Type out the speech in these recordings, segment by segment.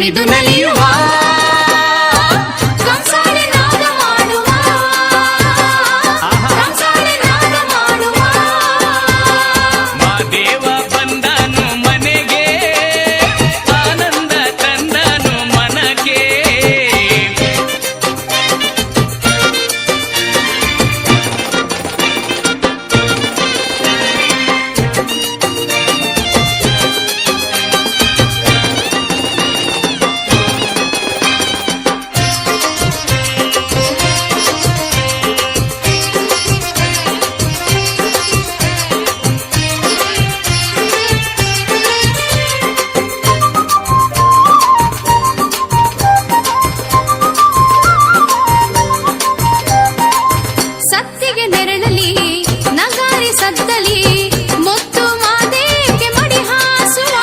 ಕುಣಿದು ನಲಿಯುವ ಕಂಸಾಳೆ ನಾದ ಮಾಡುವ ಕಂಸಾಳೆ ನಾದ ಮಾಡುವ ಮಾದೇವ ಬಂದನು ಮನೆಗೆ ಆನಂದ ತಂದನು ಮನಗೆ ಸತ್ತಿಗೆ ನೆರಳಲಿ ನಗಾರಿ ಸದ್ದಲಿ ಮುತ್ತು ಮಾದೇವಿಗೆ ಮಡಿ ಹಾಸುವ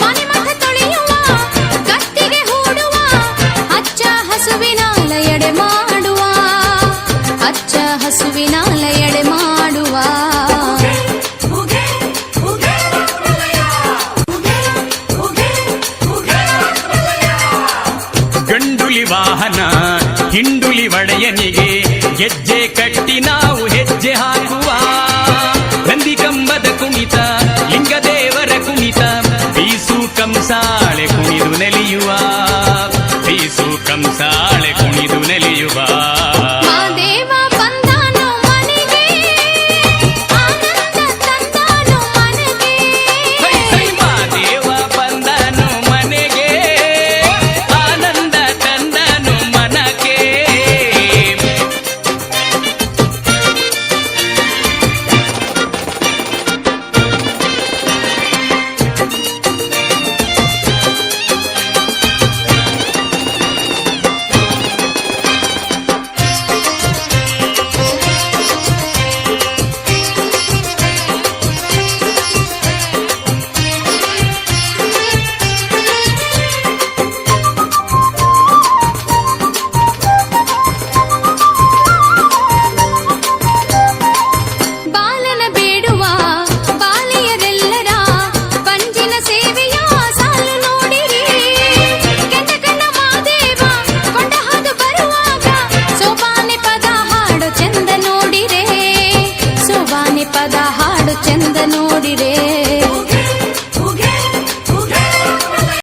ಮನೆ ಮಠ ತೊಳೆಯುವ ಕತ್ತಿಗೆ ಹೂಡುವ ಹಚ್ಚ ಹಸುವಿನಾಲ ಎಡೆ ಮಾಡುವ ಹಚ್ಚ ಹಸುವಿನಾಲ ಎಡೆ ಮಾಡುವ ಗಂಡುಲಿ ವಾಹನ ಹಿಂಡುಲಿ ಒಡೆಯನಿಗೆ ಗೆಜ್ಜೆ ಕಟ್ಟಿ ನಾವು ಹೆಜ್ಜೆ ಹಾಕುವ